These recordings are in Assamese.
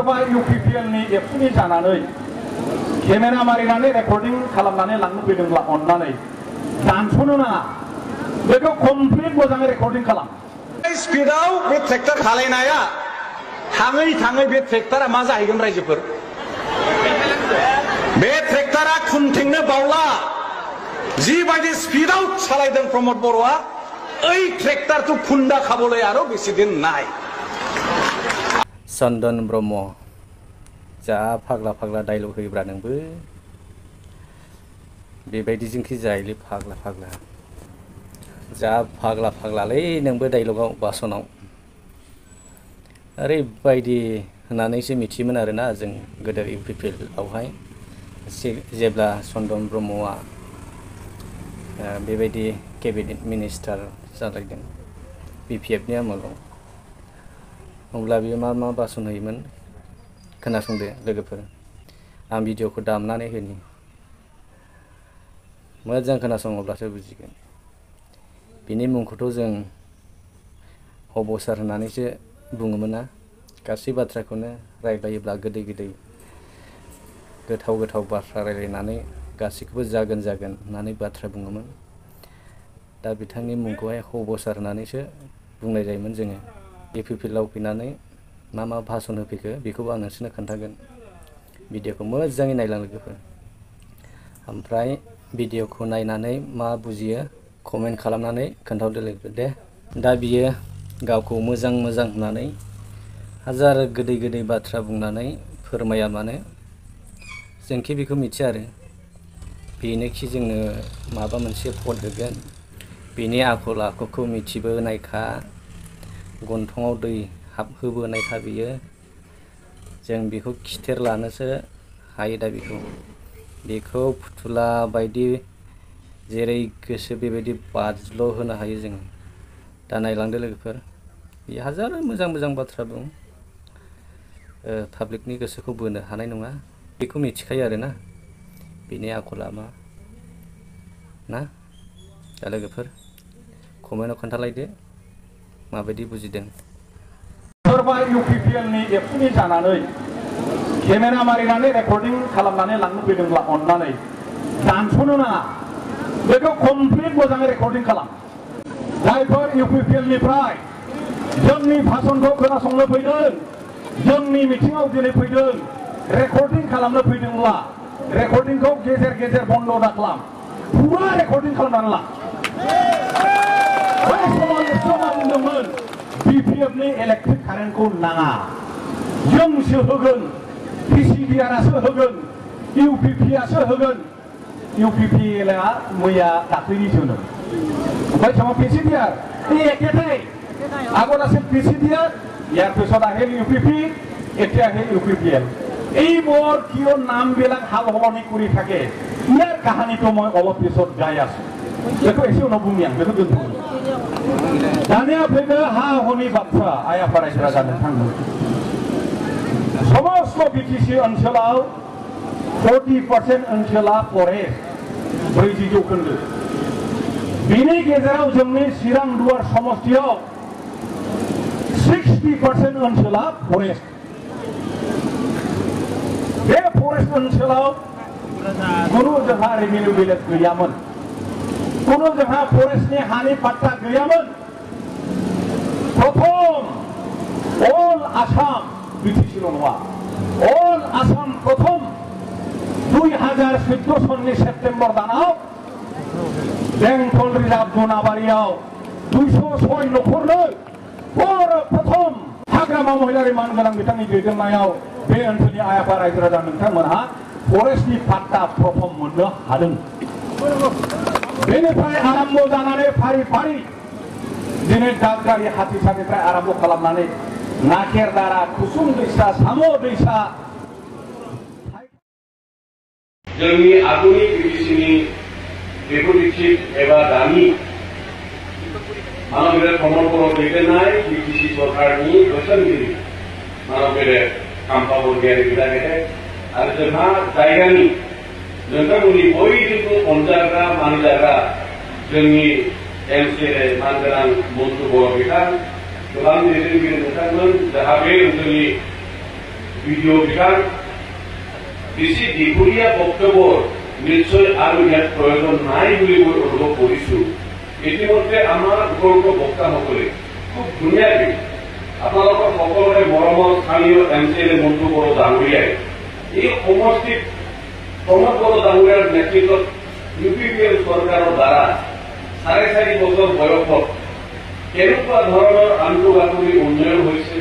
सोरबा UPPL नि एबसुनि जानानै केमेरा मारिनानै रेकर्डिं खालामनानै लांनो फैदोंब्ला अन्नानै दानस'नो नाङा बेखौ कमप्लिट मोजाङै रेकर्डिं खालाम स्पिडआव बे ट्रेक्टर खालायनाया थाङै थाङै बे ट्रेक्टरा मा जाहैगोन रायजोफोर बे ट्रेक्टरा खुन्थेंनो बावला जिबायदि स्पिडआव सालायदों प्रमद बर'आ ओइ ट्रेक्टरखौ खुन्दा खाबोलै आरो बेसि दिन नाय चन्दन ब्रह्म जा फाग्ला फाग्ला डायलग होयोब्रा नोंबो बेबायदि जोंखि जायोलै फाग्ला फाग्ला जा फाग्ला फाग्लालै नोंबो डायलगाव बासनाव ओरैबायदि होननानैसो मिथियोमोन आरोना जों गोदो UPPL आवहाय जेब्ला चन्दन ब्रह्मआ बेबायदि केबिनेट मिनिस्टार जालायदों BPF नि आमोलाव अब्ला बियो मा बासन होयोमोन खोनासंदो लोगोफोर आं भिडिअखौ दामनानै होनि मोजां खोनासङोब्लासो बुजिगोन बिनि मुंखौथ' जों अबसार होननानैसो बुङोमोन ना गासै बाथ्राखौनो रायलायोब्ला गोदै गोदै गोथाव गोथाव बाथ्रा रायलायनानै गासैखौबो जागोन होननानै बाथ्रा बुङोमोन दा बिथांनि मुंखौहाय अबसार होननानैसो बुंनाय जायोमोन जोङो UPPL आव फैनानै मा भाषण होफैखो बेखौबो आं नोंसोरनो खोन्थागोन भिडिअखौ मोजाङै नायलां लोगोफोर ओमफ्राय भिडिअखौ नायनानै मा बुजियो कमेन्ट खालामनानै खोन्थाहरदो लोगोफोर दे दा बियो गावखौ मोजां होननानै हाजार गोदै गोदै बाथ्रा बुंनानै फोरमाया मानो जोंखि बेखौ मिथिया आरो बेनोखि जोंनो माबा मोनसे पद होगोन बेनि आखल आखुखौ मिथिबोनायखा गन्थङाव दै हाबहोबोनायखा बियो जों बेखौ खिथेर लानोसो हायो दा बेखौ फुथुला बायदि जेरै गोसो बेबायदि बाज्ल' होनो हायो जों दा नायलांदो लोगोफोर बे हाजार मोजां बाथ्रा बुं पाब्लिकनि गोसोखौ बोनो हानाय नङा बेखौ मिथिखायो आरोना बेनि आखला मा ना दा लोगोफोर कमेन्टआव खोन्थालायदो माबायदि बुजिदों सोरबा UPPL नि एबसुनि जानानै केमेरा मारिनानै रेकर्डिं खालामनानै लांनो फैदोंब्ला अन्नानै दानस'नो नाङा बेखौ कमप्लिट मोजाङै रेकर्डिं खालाम जायफोर UPPL निफ्राय जोंनि भाषणखौ खोनासंनो फैदों जोंनि मिटिंआव दिनै फैदों रेकर्डिं खालामनो फैदोंब्ला रेकर्डिंखौ गेजेर बन्द दा खालाम फुरा रेकर्डिं खालामनानै ला बै समाव निस्सय बुंदोंमोन BPF नि इलेक्ट्रिक कारेन्टखौ नाङा जोंसो होगोन PCBR आसो होगोन UPP आसो होगोन UPPL आ मैया दाख्लैनिसोनो ओमफ्राय समाव PCBR এই একেটাই আগত আছিল PCBR ইয়াৰ পিছত আহিল UPP এতিয়া আহিল UPPL এই বৰ কিয় নামবিলাক হাল সলনি কৰি থাকে ইয়াৰ কাহিনীটো মই অলপ পিছত গাই আছো बेखौ एसे उनाव बुंनि आं बेखौ दोनथ'नि दानिया फैदो हा हुनि बाथ्रा आइ आफा रायजो राजा नोंथांमोन समस्त BTC ओनसोलाव 40% ओनसोला फरेस्ट 40 जौखोन्दो बेनि गेजेराव जोंनि चिरां दुवार समस्तियाव 60% ओनसोला फरेस्ट बे फरेस्ट ओनसोलाव कुनु जोंहा रेभिनिउ भिलेज गैयामोन कुनु जोंहा फरेस्टनि हानि पाट्टा गैयामोन प्रथम अल आसाम BTC ल' नङा अल आसाम प्रथम 2014 सननि सेप्तेम्बर दानाव बेंटल रिजार्भ जनाबारियाव 206 नखरनो प्रथम हाग्रामा महिलारि मानगोनां बिथांनि दैदेननायाव बे ओनसोलनि आइ आफा रायजो राजा नोंथांमोनहा फरेस्टनि पाट्टा प्रथम मोननो हादों बेनिफ्राय आरम्भ जानानै फारि दिनै दागगारि हाथिसारनिफ्राय आरम्भ खालामनानै नाकेरदारा कुसुम दैसा साम' दैसा जोंनि आधुनिक BTCनि रिपब्लिक एबा दानि मानगेदेर प्रमद बर' दैदेननाय BTC सरकारनि बोसोनगिरि मानगेदेर खाम्फा बरगयारि बिदा गेदेर आरो जोंहा जायगानि नोंथांमोननि बयजोंबो अनजाग्रा मानिजाग्रा जोंनि MCLA मानगोनां मन्थु बर' बिथां गोबां दैदेनगिरि नोंथांमोन जाहा बे ओनसोलनि ভিডিঅ' বিভাগ বেছি দীঘলীয়া বক্তব্যৰ নিশ্চয় আৰু ইয়াত প্ৰয়োজন নাই বুলি মই অনুভৱ কৰিছো। ইতিমধ্যে আমাৰ উপৰোক্ত বক্তাসকলে খুব ধুনীয়াকৈ আপোনালোকৰ সকলোৰে মৰমৰ স্থানীয় MCLA মন্টু বড়ো ডাঙৰীয়াই এই সমষ্টিত প্ৰমোদ বড়ো ডাঙৰীয়াৰ নেতৃত্বত UPPL চৰকাৰৰ দ্বাৰা 4.5 বছৰ বয়সত কেনেকুৱা ধৰণৰ আন্তঃগাঁথনি উন্নয়ন হৈছে,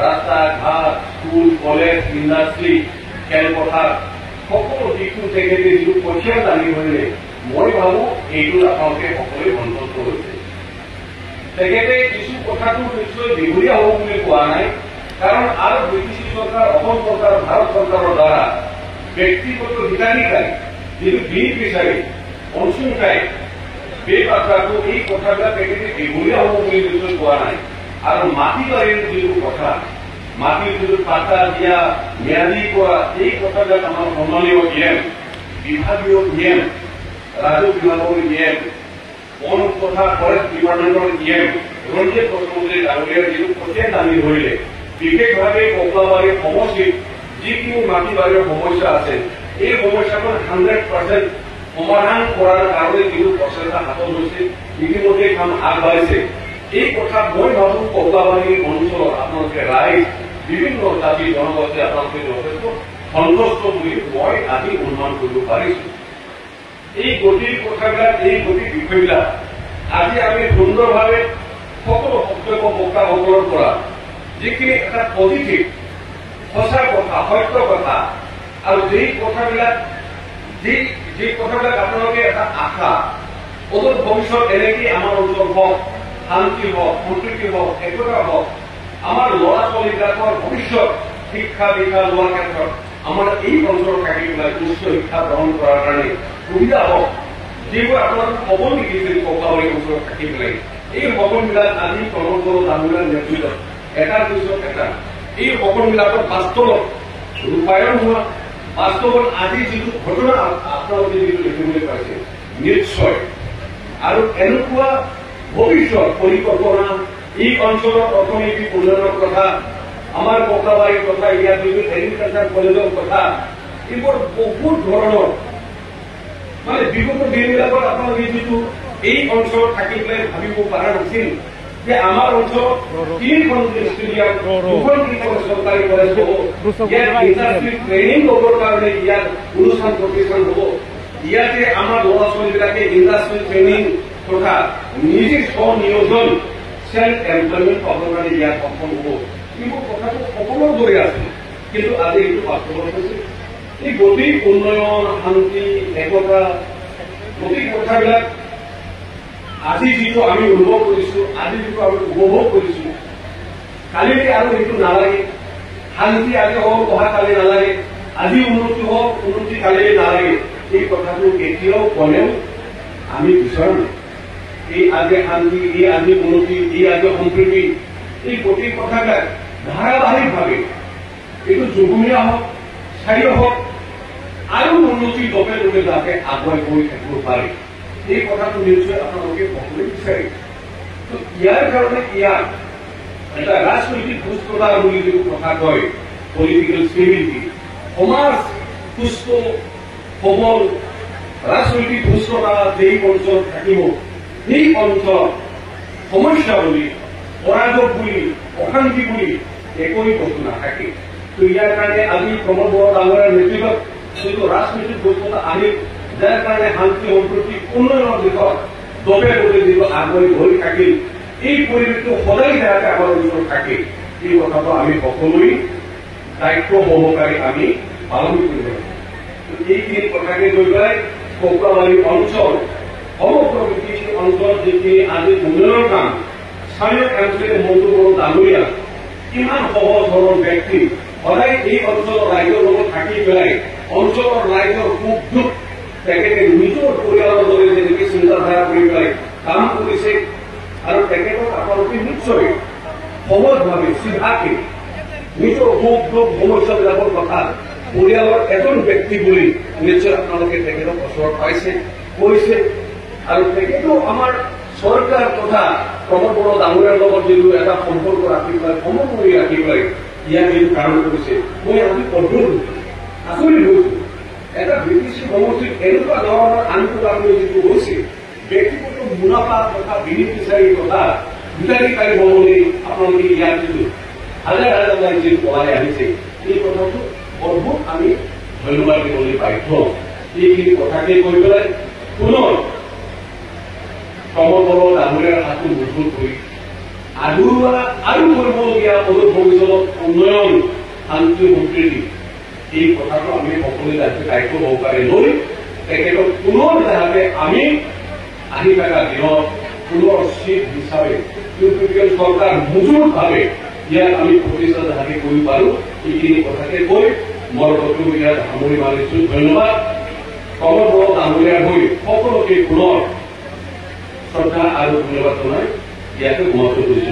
ৰাস্তা ঘাট, স্কুল, কলেজ, ইণ্ডাষ্ট্ৰী, খেলপথাৰ সকলো দিশটো তেখেতে যিটো কঠীয়া দাঙি ধৰিলে, মই ভাবো এইটো আপোনালোকে সকলোৱে সন্তুষ্ট হৈছে। তেখেতে কিছু কথাটো নিশ্চয় দীঘলীয়া হ'ব বুলি কোৱা নাই, কাৰণ আৰু ব্ৰিটিছ চৰকাৰ, অসম চৰকাৰ, ভাৰত চৰকাৰৰ দ্বাৰা ব্যক্তিগত হিতাধিকাৰী যিটো বেনিফিচাৰী অংশীদাৰী এই বাৰ্তাটো এই কথাবিলাক তেখেতে দীঘলীয়া হ'ব বুলি নিশ্চয় কোৱা নাই। আৰু মাটি বাৰীৰ যিটো কথা, মাটিৰ যিটো পাতা দিয়া, ম্যাদী কৰা, এই কথাবিলাক আমাৰ সন্মানীয় নিয়ম, বিভাগীয় নিয়ম, ৰাজহ বিভাগৰ নিয়ম, বন তথা ফৰেষ্ট ডিপাৰ্টমেণ্টৰ নিয়ম, ৰঞ্জিত বসুমতাৰী ডাঙৰীয়াৰ যিটো কঠীয়া দাঙি ধৰিলে, বিশেষভাৱে কমলাবাৰী সমষ্টিত যিখিনি মাটি বাৰীৰ সমস্যা আছে, এই সমস্যাটো 100% সমাধান কৰাৰ কাৰণে যিটো প্ৰচেষ্টা হাতত লৈছে, ইতিমধ্যে কাম আগবাঢ়িছে। এই কথা মই ভাবো কমলাবাৰী অঞ্চলত আপোনালোকে ৰাইজ, বিভিন্ন জাতি জনগোষ্ঠী আপোনালোকে যথেষ্ট সন্তুষ্ট বুলি মই আজি অনুমান কৰিব পাৰিছো। এই গতিৰ কথাবিলাক, এই গতিৰ বিষয়বিলাক আজি আমি সুন্দৰভাৱে সকলো বক্তব্য বক্তাসকলৰ পৰা যিখিনি এটা পজিটিভ সঁচা কথা, সত্য কথা, আৰু যি কথাবিলাক আপোনালোকে এটা আশা অদূৰ ভৱিষ্যত এনেকে আমাৰ অঞ্চল হওক, শান্তি হওক, সম্প্ৰীতি হওক, একতা হওক, আমাৰ ল'ৰা ছোৱালীবিলাকৰ ভৱিষ্যত শিক্ষা দীক্ষা লোৱাৰ ক্ষেত্ৰত আমাৰ এই অঞ্চলত থাকি পেলাই উচ্চ শিক্ষা গ্ৰহণ কৰাৰ কাৰণে সুবিধা হওক, যিবোৰ আপোনালোকে সপোন দেখিছিল কমলাবাৰী অঞ্চলত থাকি পেলাই, এই সপোনবিলাক আজি প্ৰমোদ বড়ো ডাঙৰীয়াৰ নেতৃত্বত এটাৰ পিছত এটা এই সপোনবিলাকৰ বাস্তৱত ৰূপায়ণ হোৱা, বাস্তৱত আজি যিটো ঘটনা আপোনালোকে যিটো দেখিবলৈ পাইছে, নিশ্চয় আৰু এনেকুৱা ভৱিষ্যত পৰিকল্পনা এই অঞ্চলৰ অৰ্থনৈতিক উন্নয়নৰ কথা, আমাৰ কমলাবাৰীৰ কথা, ইয়াত যিটো এগ্ৰিকালচাৰ কলেজৰ কথা, এইবোৰ বহুত ধৰণৰ মানে বিগত দিনবিলাকত আপোনালোকে যিটো এই অঞ্চলত থাকি পেলাই ভাবিব পৰা নাছিল যে আমাৰ অঞ্চলত 3খন ষ্টেডিয়াম, 2খন চৰকাৰী কলেজ হ'ব, ইয়াত ইণ্ডাষ্ট্ৰী ট্ৰেইনিং ল'বৰ কাৰণে ইয়াত অনুষ্ঠান প্ৰতিষ্ঠান হ'ব, ইয়াতে আমাৰ ল'ৰা ছোৱালীবিলাকে ইণ্ডাষ্ট্ৰী ট্ৰেইনিং তথা নিজে স্বনিয়োজন সেল্ফ এমপ্লয়মেণ্ট পাবৰ কাৰণে ইয়াত সক্ষম হ'ব। এইবোৰ কথাটো সকলোৰ দৰে আছে, কিন্তু আজি এইটো বাস্তৱত হৈছে। এই গতি, উন্নয়ন, শান্তি, একতা, গতি কথাবিলাক আজি যিটো আমি অনুভৱ কৰিছো, আজি যিটো আমি উপভোগ কৰিছো, কালিলৈ আৰু সেইটো নালাগে। শান্তি আজি হওক, অহা কালি নালাগে, আজি উন্নতি হওক, উন্নতি কালিলৈ নালাগে, এই কথাটো কেতিয়াও কোনেও আমি বিচৰা নাই। এই আজি শান্তি, এই আজি উন্নতি, এই আজি সম্প্ৰীতি, এই গতিৰ কথাবিলাক ধাৰাবাহিকভাৱে এইটো যুগুমীয়া হওক, স্থায়ী হওক, আৰু উন্নতি দপে দপে যাতে আগুৱাই গৈ থাকিব পাৰে, এই কথাটো নিশ্চয় আপোনালোকে সকলোৱে বিচাৰে। ইয়াৰ কাৰণে ইয়াত এটা ৰাজনৈতিক সুস্থতা বুলি যিটো কথা কয়, পলিটিকেল ষ্টেবিলিটি, সমাজ সুস্থ সবল ৰাজনৈতিক সুস্থতা যেই অঞ্চলত থাকিব, সেই অঞ্চলত সমস্যা বুলি, অৰাজক বুলি, অশান্তি বুলি একোৱেই বস্তু নাথাকে। তো ইয়াৰ কাৰণে আজি প্ৰমোদ বড়ো ডাঙৰীয়াৰ নেতৃত্বত যিটো ৰাজনৈতিক সুস্থতা আহি, যাৰ কাৰণে শান্তি সম্প্ৰীতি উন্নয়নৰ দিশত দপে দপে যিটো আগুৱাই গৈ থাকিল, এই পৰিৱেশটো সদায় যাতে আমাৰ অঞ্চলত থাকে, এই কথাটো আমি সকলোৱে দায়িত্ব সহকাৰে আমি পালন কৰিব লাগিব। এইখিনি কথাকে লৈ পেলাই কমলাবাৰী অঞ্চল, সমগ্ৰ ব্ৰিটিছ অঞ্চলত যিখিনি আজি উন্নয়নৰ কাম, স্থানীয় MCLA মন্টু বড়ো ডাঙৰীয়া কিমান সহজ সৰল ব্যক্তি, সদায় এই অঞ্চলৰ ৰাইজৰ লগত থাকি পেলাই অঞ্চলৰ ৰাইজৰ সুখ দুখ তেখেতে নিজৰ পৰিয়ালৰ দৰে যেনেকে চিন্তাধাৰা কৰি পেলাই কাম কৰিছে, আৰু তেখেতক আপোনালোকে নিশ্চয় সহজভাৱে চিধাকে নিজৰ সুখ দুখ সমস্যাবিলাকৰ কথা পৰিয়ালৰ এজন ব্যক্তি বুলি নিশ্চয় আপোনালোকে তেখেতক ওচৰত পাইছে, কৈছে, আৰু তেখেতেও আমাৰ চৰকাৰ তথা প্ৰমোদ বড়ো ডাঙৰীয়াৰ লগত যিটো এটা সম্পৰ্ক ৰাখি পেলাই, সমন্বয় ৰাখি পেলাই ইয়াৰ যিটো কাৰণ কৰিছে মই আজি অদ্ভুত আচৰিত হৈছো এটা ব্ৰিটিছ সমষ্টিত এনেকুৱা ধৰণৰ আন্দোলন যিটো হৈছে ব্যক্তিগত মুনাফা তথা বিনিফিচাৰী তথা হিতাধিকাৰী হ'বলৈ আপোনালোকে ইয়াৰ যিটো হাজাৰ হাজাৰ লাইন যিটো পলাই আহিছে এই কথাটো অদ্ভুত আমি ধন্যবাদ দিবলৈ বাধ্য এইখিনি কথাকে কৈ পেলাই পুনৰ সমবল ডাঙৰীয়াৰ হাতটো মজবুত কৰি আধৰুৱা আৰু কৰিবলগীয়া অদূৰ ভৱিষ্যত উন্নয়ন শান্তি সম্প্ৰীতি এই কথাটো আমি সকলোৱে দায়িত্ব সহকাৰে লৈ তেখেতক পুনৰ যাতে আমি আহি থকা দিনত পুনৰ চিফ হিচাপে ইউপিপিএল চৰকাৰ মজবুতভাৱে ইয়াত আমি প্ৰতিষ্ঠা যাতে কৰিব পাৰো এইখিনি কথাকে কৈ মোৰ বক্তব্য ইয়াত সামৰি মাৰিছো ধন্যবাদ সমবল ডাঙৰীয়াৰ হৈ সকলোকে পুনৰ শ্ৰদ্ধা আৰু ধন্যবাদ জনাই ইয়াকে সমাপ্ত কৰিছো